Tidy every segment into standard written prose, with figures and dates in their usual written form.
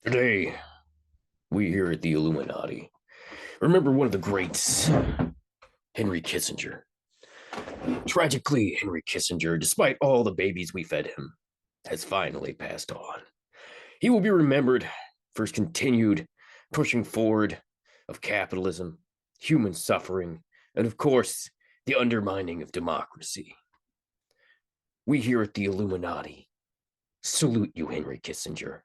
Today, we here at the Illuminati remember one of the greats, Henry Kissinger. Tragically, Henry Kissinger, despite all the babies we fed him, has finally passed on. He will be remembered for his continued pushing forward of capitalism, human suffering, and of course, the undermining of democracy. We here at the Illuminati salute you, Henry Kissinger,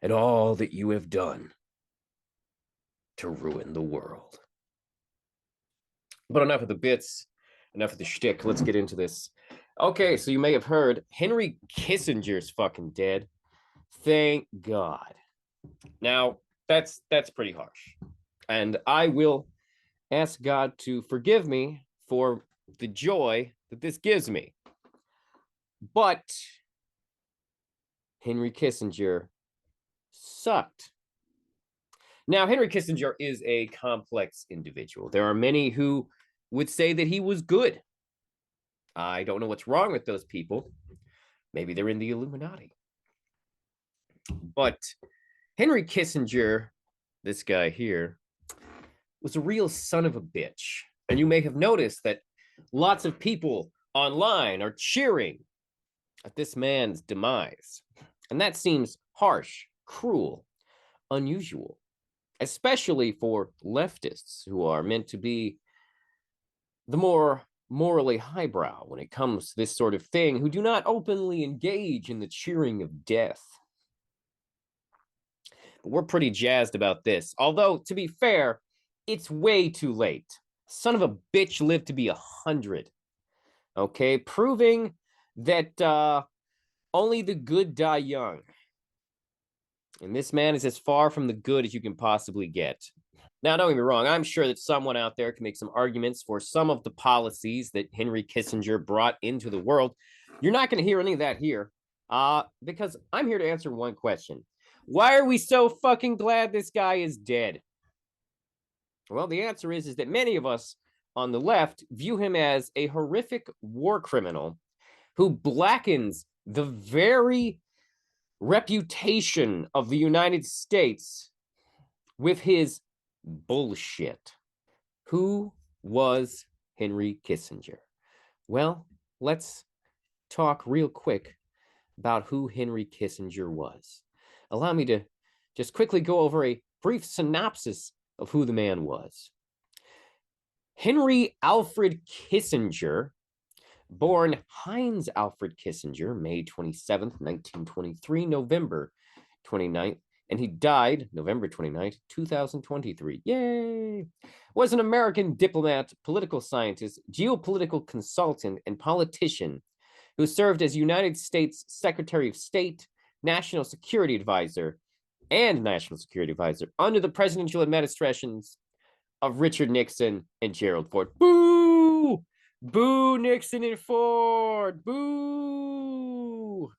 and all that you have done to ruin the world. But enough of the bits, enough of the shtick. Let's get into this. Okay, so you may have heard Henry Kissinger's fucking dead. Thank God. Now, that's pretty harsh. And I will ask God to forgive me for the joy that this gives me. But Henry Kissinger sucked. Now, Henry Kissinger is a complex individual. There are many who would say that he was good. I don't know what's wrong with those people. Maybe they're in the Illuminati. But Henry Kissinger, this guy here, was a real son of a bitch. And you may have noticed that lots of people online are cheering at this man's demise. And that seems harsh, cruel, unusual, especially for leftists who are meant to be the more morally highbrow when it comes to this sort of thing, who do not openly engage in the cheering of death. But we're pretty jazzed about this. Although, to be fair, it's way too late. Son of a bitch lived to be 100. Okay, proving that only the good die young. And this man is as far from the good as you can possibly get. Now, don't get me wrong, I'm sure that someone out there can make some arguments for some of the policies that Henry Kissinger brought into the world. You're not going to hear any of that here, because I'm here to answer one question. Why are we so fucking glad this guy is dead? Well, the answer is that many of us on the left view him as a horrific war criminal who blackens the very reputation of the United States with his bullshit. Who was Henry Kissinger? Well, let's talk real quick about who Henry Kissinger was. Allow me to just quickly go over a brief synopsis of who the man was. Henry Alfred Kissinger, born Heinz Alfred Kissinger, May 27th, 1923, November 29th, and he died November 29th, 2023. Yay! Was an American diplomat, political scientist, geopolitical consultant, and politician who served as United States Secretary of State, National Security Advisor, and National Security Advisor under the presidential administrations of Richard Nixon and Gerald Ford. Boo! Boo Nixon and Ford! Boo!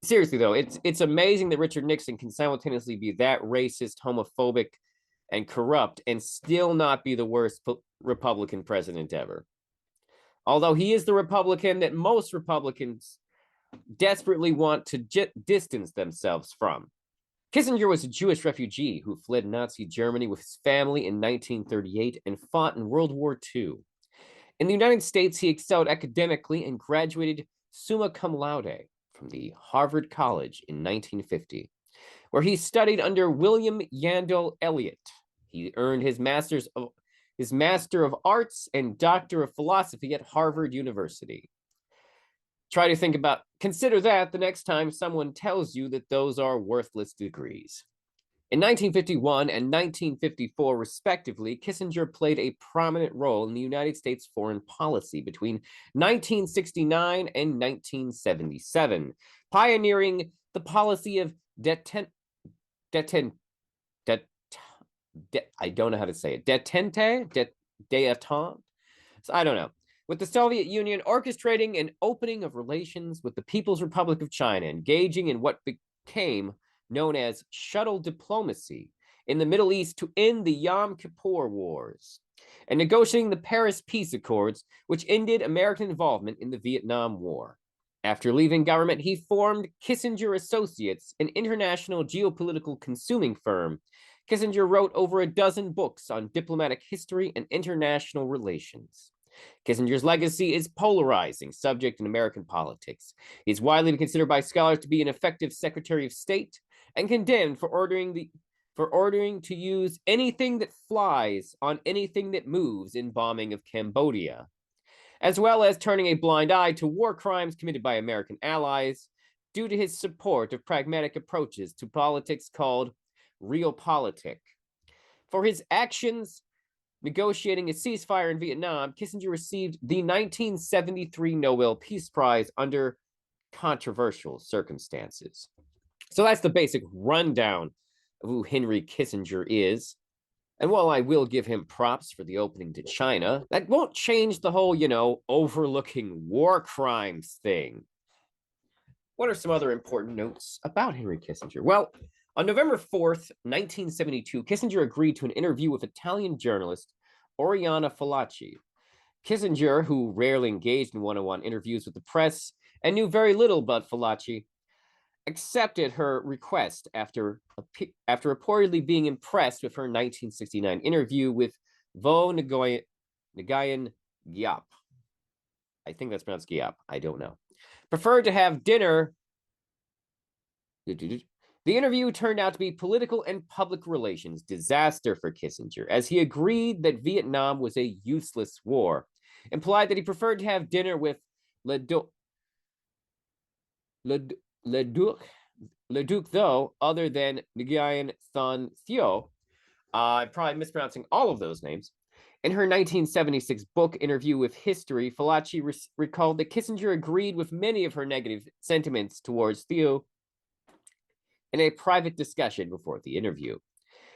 Seriously though, it's amazing that Richard Nixon can simultaneously be that racist, homophobic, and corrupt and still not be the worst Republican president ever. Although he is the Republican that most Republicans desperately want to distance themselves from. Kissinger was a Jewish refugee who fled Nazi Germany with his family in 1938 and fought in World War II. In the United States, he excelled academically and graduated summa cum laude from the Harvard College in 1950, where he studied under William Yandell Elliott. He earned his Master of Arts and Doctor of Philosophy at Harvard University. Consider that the next time someone tells you that those are worthless degrees. In 1951 and 1954, respectively, Kissinger played a prominent role in the United States foreign policy between 1969 and 1977, pioneering the policy of detente. I don't know how to say it. Détente? I don't know. With the Soviet Union orchestrating an opening of relations with the People's Republic of China, engaging in what became known as shuttle diplomacy in the Middle East to end the Yom Kippur Wars, and negotiating the Paris Peace Accords, which ended American involvement in the Vietnam War. After leaving government, he formed Kissinger Associates, an international geopolitical consuming firm. Kissinger wrote over a dozen books on diplomatic history and international relations. Kissinger's legacy is polarizing subject in American politics. He is widely considered by scholars to be an effective Secretary of State and condemned for ordering to use anything that flies on anything that moves in bombing of Cambodia, as well as turning a blind eye to war crimes committed by American allies due to his support of pragmatic approaches to politics called realpolitik. For his actions negotiating a ceasefire in Vietnam, Kissinger received the 1973 Nobel Peace Prize under controversial circumstances. So that's the basic rundown of who Henry Kissinger is. And while I will give him props for the opening to China, that won't change the whole, overlooking war crimes thing. What are some other important notes about Henry Kissinger? Well, on November 4th, 1972, Kissinger agreed to an interview with Italian journalist Oriana Fallaci. Kissinger, who rarely engaged in one-on-one interviews with the press and knew very little about Fallaci, accepted her request after reportedly being impressed with her 1969 interview with Vo Nguyen Giap. I think that's pronounced Giap. I don't know. Preferred to have dinner. The interview turned out to be political and public relations disaster for Kissinger, as he agreed that Vietnam was a useless war, implied that he preferred to have dinner with Le Duc, though, other than Nguyen Thanh Thieu. I'm probably mispronouncing all of those names. In her 1976 book, Interview with History, Fallaci recalled that Kissinger agreed with many of her negative sentiments towards Thieu in a private discussion before the interview,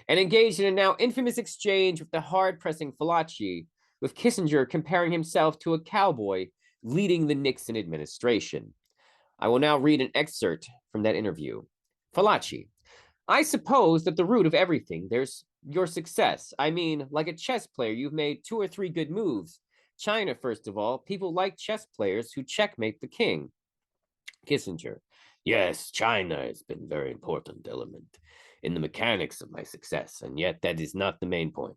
and engaged in a now infamous exchange with the hard-pressing Fallaci, with Kissinger comparing himself to a cowboy leading the Nixon administration. I will now read an excerpt from that interview. Fallaci: I suppose that the root of everything, there's your success. I mean, like a chess player, you've made 2 or 3 good moves. China, first of all, people like chess players who checkmate the king. Kissinger: Yes, China has been a very important element in the mechanics of my success, and yet that is not the main point.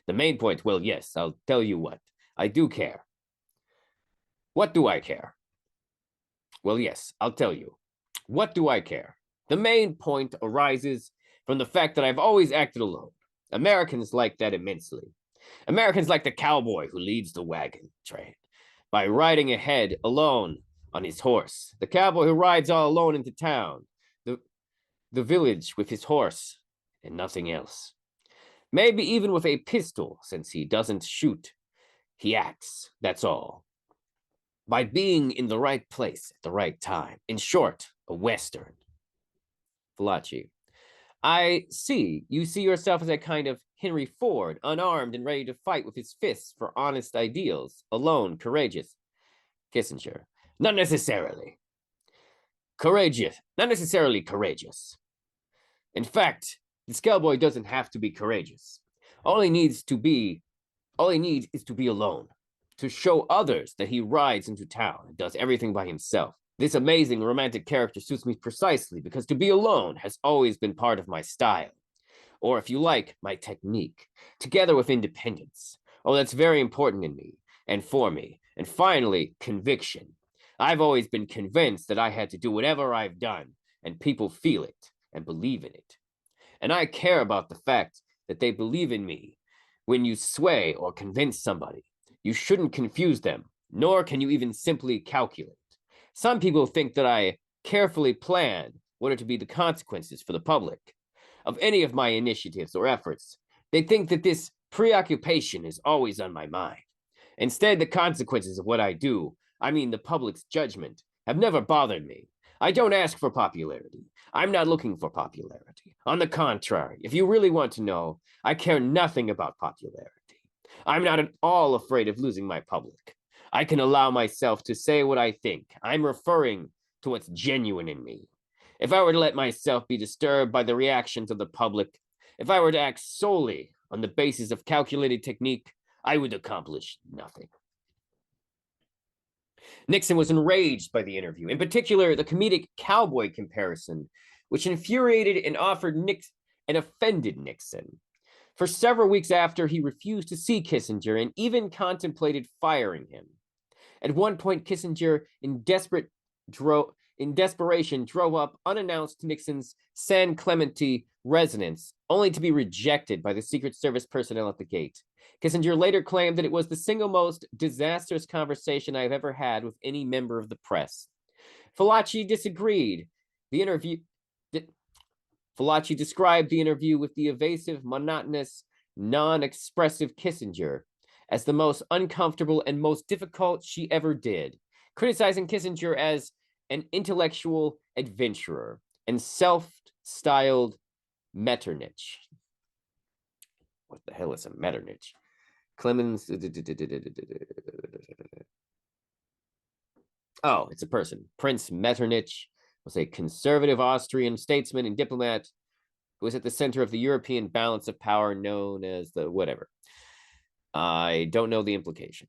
The main point, well, yes, I'll tell you what. I do care. What do I care? Well, yes, I'll tell you. What do I care? The main point arises from the fact that I've always acted alone. Americans like that immensely. Americans like the cowboy who leads the wagon train by riding ahead alone on his horse. The cowboy who rides all alone into town, the village with his horse and nothing else. Maybe even with a pistol, since he doesn't shoot. He acts, that's all. By being in the right place at the right time. In short, a Western. Fallaci: I see. You see yourself as a kind of Henry Ford, unarmed and ready to fight with his fists for honest ideals, alone, courageous. Kissinger: Not necessarily. Courageous. Not necessarily courageous. In fact, this cowboy doesn't have to be courageous. All he needs is to be alone, to show others that he rides into town and does everything by himself. This amazing romantic character suits me precisely because to be alone has always been part of my style, or if you like, my technique, together with independence. Oh, that's very important in me and for me. And finally, conviction. I've always been convinced that I had to do whatever I've done, and people feel it and believe in it. And I care about the fact that they believe in me. When you sway or convince somebody, you shouldn't confuse them, nor can you even simply calculate. Some people think that I carefully plan what are to be the consequences for the public of any of my initiatives or efforts. They think that this preoccupation is always on my mind. Instead, the consequences of what I do, I mean the public's judgment, have never bothered me. I don't ask for popularity. I'm not looking for popularity. On the contrary, if you really want to know, I care nothing about popularity. I'm not at all afraid of losing my public. I can allow myself to say what I think. I'm referring to what's genuine in me. If I were to let myself be disturbed by the reactions of the public, if I were to act solely on the basis of calculated technique, I would accomplish nothing. Nixon was enraged by the interview, in particular, the comedic cowboy comparison, which infuriated and offended Nixon. For several weeks after, he refused to see Kissinger and even contemplated firing him. At one point, Kissinger, in desperation, drove up unannounced to Nixon's San Clemente residence, only to be rejected by the Secret Service personnel at the gate. Kissinger later claimed that it was the single most disastrous conversation I have ever had with any member of the press. Fallaci disagreed. The interview, Fallaci described the interview with the evasive, monotonous, non-expressive Kissinger as the most uncomfortable and most difficult she ever did, criticizing Kissinger as an intellectual adventurer and self-styled Metternich. What the hell is a Metternich? Clemens. Oh, it's a person. Prince Metternich was a conservative Austrian statesman and diplomat who was at the center of the European balance of power known as the whatever. I don't know the implication.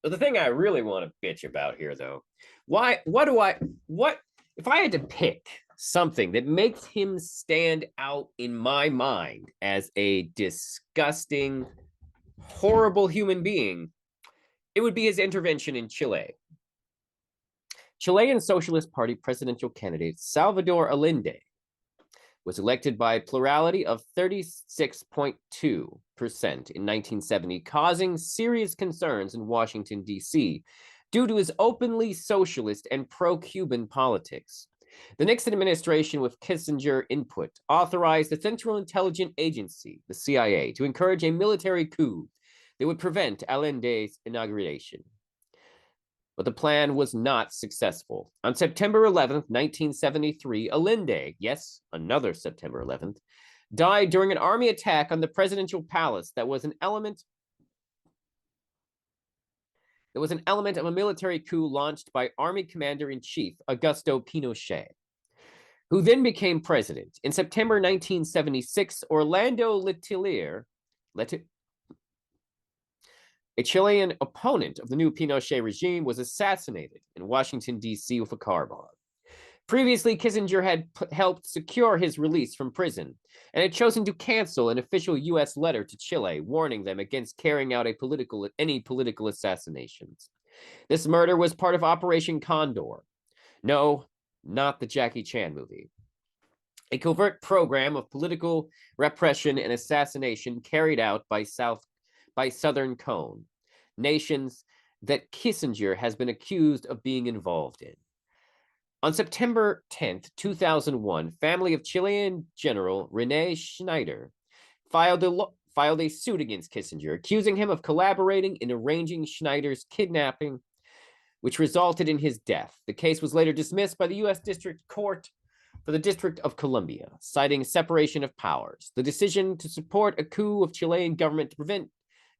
But the thing I really want to bitch about here, though, what if I had to pick something that makes him stand out in my mind as a disgusting, horrible human being, it would be his intervention in Chile. Chilean Socialist Party presidential candidate Salvador Allende was elected by a plurality of 36.2% in 1970, causing serious concerns in Washington, D.C., due to his openly socialist and pro-Cuban politics. The Nixon administration, with Kissinger input, authorized the Central Intelligence Agency, the CIA, to encourage a military coup that would prevent Allende's inauguration. But the plan was not successful. On September 11th, 1973, Allende, yes, another September 11th, died during an army attack on the presidential palace that was an element of a military coup launched by Army Commander-in-Chief Augusto Pinochet, who then became president. In September 1976, Orlando Letelier, a Chilean opponent of the new Pinochet regime, was assassinated in Washington, D.C. with a car bomb. Previously, Kissinger had helped secure his release from prison and had chosen to cancel an official U.S. letter to Chile warning them against carrying out any political assassinations. This murder was part of Operation Condor. No, not the Jackie Chan movie. A covert program of political repression and assassination carried out by Southern Cone, nations that Kissinger has been accused of being involved in. On September 10th, 2001, family of Chilean General Rene Schneider filed a suit against Kissinger, accusing him of collaborating in arranging Schneider's kidnapping, which resulted in his death. The case was later dismissed by the U.S. District Court for the District of Columbia, citing separation of powers. The decision to support a coup of Chilean government to prevent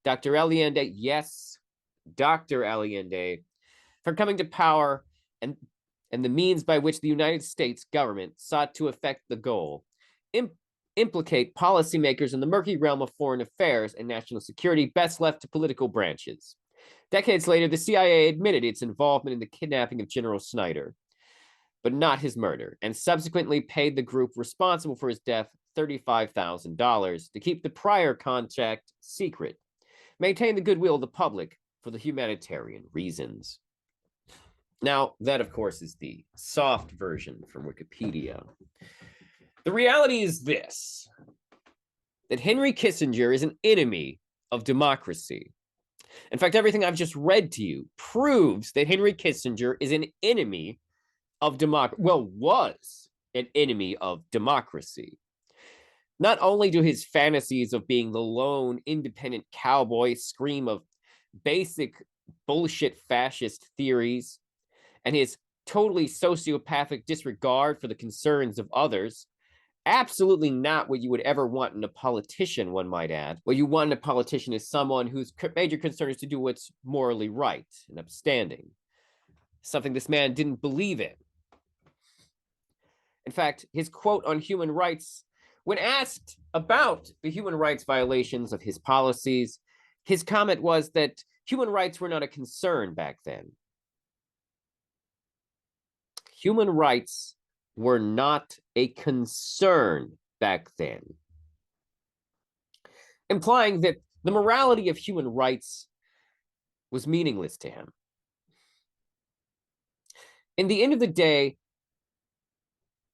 Dr. Allende, yes, Dr. Allende, from coming to power and the means by which the United States government sought to effect the goal implicate policymakers in the murky realm of foreign affairs and national security best left to political branches. Decades later, the CIA admitted its involvement in the kidnapping of General Schneider, but not his murder, and subsequently paid the group responsible for his death $35,000 to keep the prior contact secret, maintain the goodwill of the public for the humanitarian reasons. Now, that, of course, is the soft version from Wikipedia. The reality is this, that Henry Kissinger is an enemy of democracy. In fact, everything I've just read to you proves that Henry Kissinger is an enemy of was an enemy of democracy. Not only do his fantasies of being the lone independent cowboy scream of basic bullshit fascist theories, and his totally sociopathic disregard for the concerns of others, absolutely not what you would ever want in a politician, one might add. What you want in a politician is someone whose major concern is to do what's morally right and upstanding, something this man didn't believe in. In fact, his quote on human rights, when asked about the human rights violations of his policies, his comment was that human rights were not a concern back then. human rights were not a concern back then, implying that the morality of human rights was meaningless to him. In the end of the day,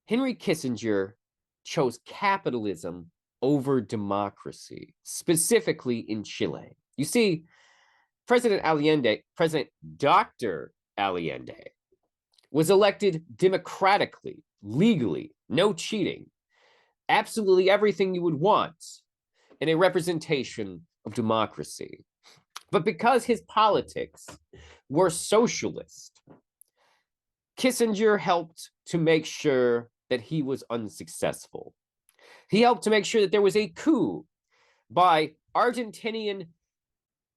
Henry Kissinger chose capitalism over democracy, specifically in Chile. You see, President Dr. Allende, was elected democratically, legally, no cheating, absolutely everything you would want in a representation of democracy. But because his politics were socialist, Kissinger helped to make sure that he was unsuccessful. He helped to make sure that there was a coup by Argentinian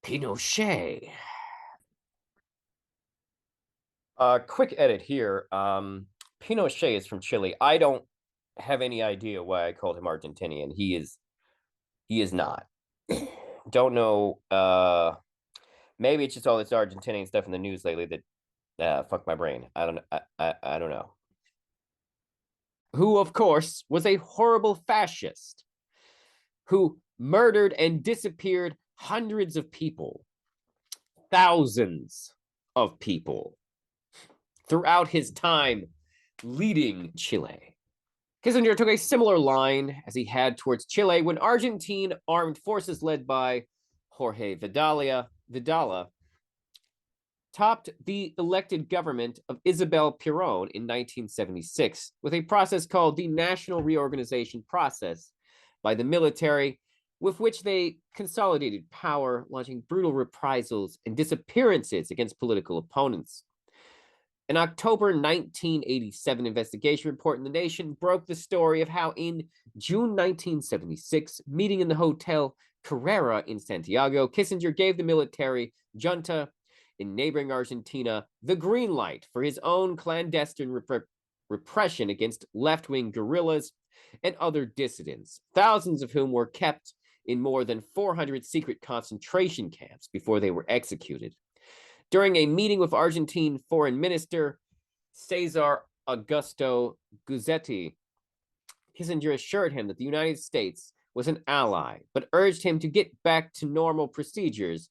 Pinochet. Quick edit here. Pinochet is from Chile. I don't have any idea why I called him Argentinian. He is not. Don't know. Maybe it's just all this Argentinian stuff in the news lately that fuck my brain. I don't know. Who, of course, was a horrible fascist who murdered and disappeared hundreds of people, thousands of people throughout his time leading Chile. Kissinger took a similar line as he had towards Chile when Argentine armed forces led by Jorge Vidala topped the elected government of Isabel Perón in 1976 with a process called the National Reorganization Process by the military, with which they consolidated power, launching brutal reprisals and disappearances against political opponents. An October 1987 investigation report in The Nation broke the story of how in June 1976, meeting in the Hotel Carrera in Santiago, Kissinger gave the military junta in neighboring Argentina the green light for his own clandestine repression against left-wing guerrillas and other dissidents, thousands of whom were kept in more than 400 secret concentration camps before they were executed. During a meeting with Argentine Foreign Minister Cesar Augusto Guzzetti, Kissinger assured him that the United States was an ally, but urged him to get back to normal procedures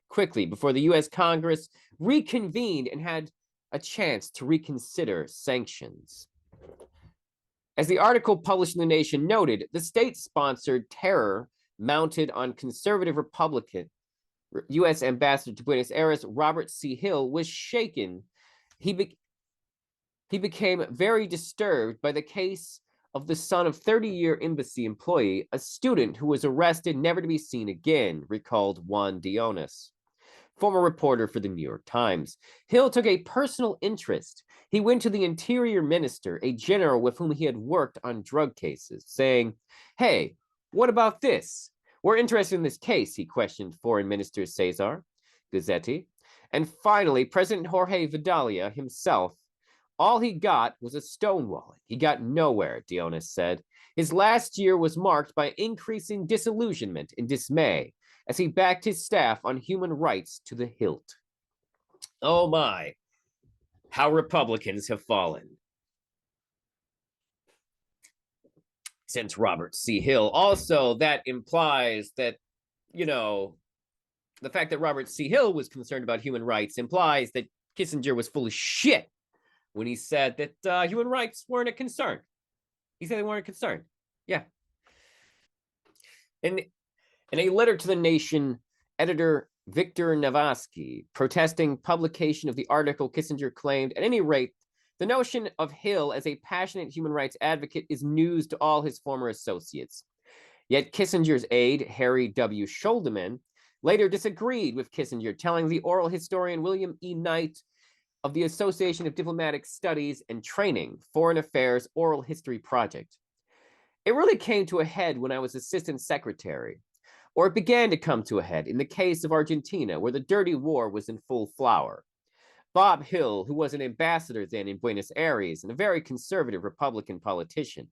quickly before the U.S. Congress reconvened and had a chance to reconsider sanctions. As the article published in The Nation noted, the state-sponsored terror mounted on conservative Republican U.S. Ambassador to Buenos Aires, Robert C. Hill, was shaken. He became very disturbed by the case of the son of 30-year embassy employee, a student who was arrested never to be seen again, recalled Juan Dionis, former reporter for the New York Times. Hill took a personal interest. He went to the Interior Minister, a general with whom he had worked on drug cases, saying, "Hey, what about this? We're interested in this case," he questioned Foreign Minister Cesar Guzzetti. And finally, President Jorge Vidala himself, all he got was a stonewalling. He got nowhere, Dionis said. His last year was marked by increasing disillusionment and dismay as he backed his staff on human rights to the hilt. Oh my, how Republicans have fallen since Robert C. Hill. Also, that implies that, the fact that Robert C. Hill was concerned about human rights implies that Kissinger was full of shit when he said that human rights weren't a concern. He said they weren't a concern. Yeah. And in a letter to The Nation, editor Victor Navasky, protesting publication of the article, Kissinger claimed, at any rate, the notion of Hill as a passionate human rights advocate is news to all his former associates. Yet Kissinger's aide, Harry W. Scholdeman, later disagreed with Kissinger, telling the oral historian William E. Knight of the Association of Diplomatic Studies and Training, Foreign Affairs Oral History Project, "It really came to a head when I was assistant secretary, or it began to come to a head in the case of Argentina, where the dirty war was in full flower. Bob Hill, who was an ambassador then in Buenos Aires and a very conservative Republican politician,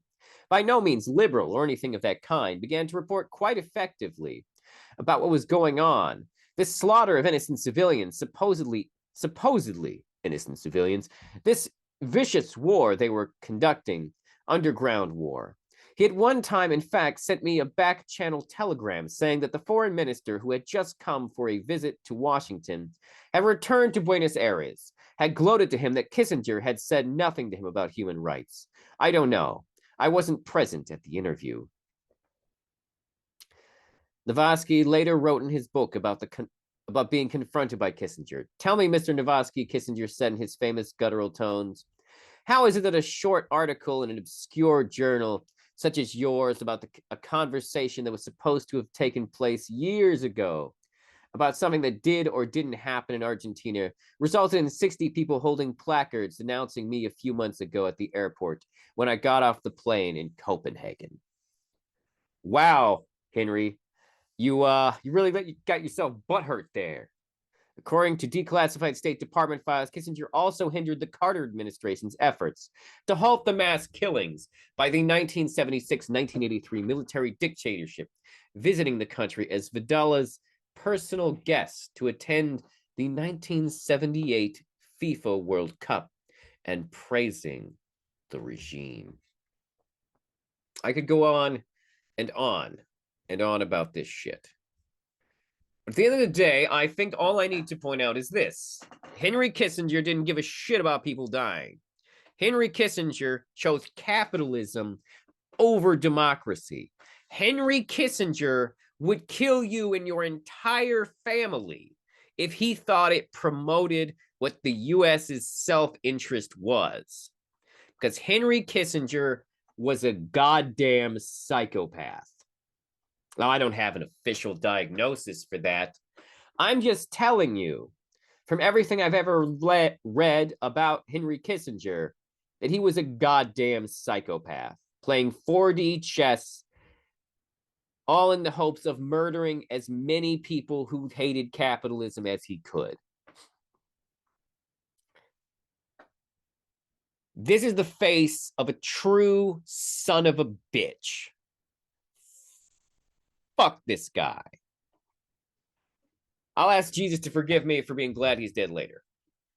by no means liberal or anything of that kind, began to report quite effectively about what was going on. This slaughter of innocent civilians, supposedly innocent civilians, this vicious war they were conducting, underground war. He at one time, in fact, sent me a back channel telegram saying that the foreign minister who had just come for a visit to Washington had returned to Buenos Aires, had gloated to him that Kissinger had said nothing to him about human rights. I don't know. I wasn't present at the interview. Novoski later wrote in his book about being confronted by Kissinger. Tell me, Mr. Novoski, Kissinger said in his famous guttural tones, how is it that a short article in an obscure journal such as yours about a conversation that was supposed to have taken place years ago about something that did or didn't happen in Argentina resulted in 60 people holding placards denouncing me a few months ago at the airport when I got off the plane in Copenhagen? Wow, Henry, you really got yourself butthurt there. According to declassified State Department files, Kissinger also hindered the Carter administration's efforts to halt the mass killings by the 1976-1983 military dictatorship, visiting the country as Vidala's personal guest to attend the 1978 FIFA World Cup and praising the regime. I could go on and on and on about this shit. But at the end of the day, I think all I need to point out is this. Henry Kissinger didn't give a shit about people dying. Henry Kissinger chose capitalism over democracy. Henry Kissinger would kill you and your entire family if he thought it promoted what the US's self-interest was. Because Henry Kissinger was a goddamn psychopath. Now, I don't have an official diagnosis for that. I'm just telling you, from everything I've ever read about Henry Kissinger, that he was a goddamn psychopath, playing 4D chess, all in the hopes of murdering as many people who hated capitalism as he could. This is the face of a true son of a bitch. Fuck this guy. I'll ask Jesus to forgive me for being glad he's dead later.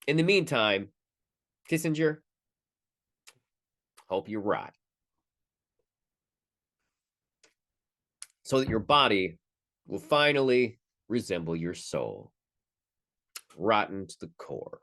In the meantime, Kissinger, hope you rot. So that your body will finally resemble your soul. Rotten to the core.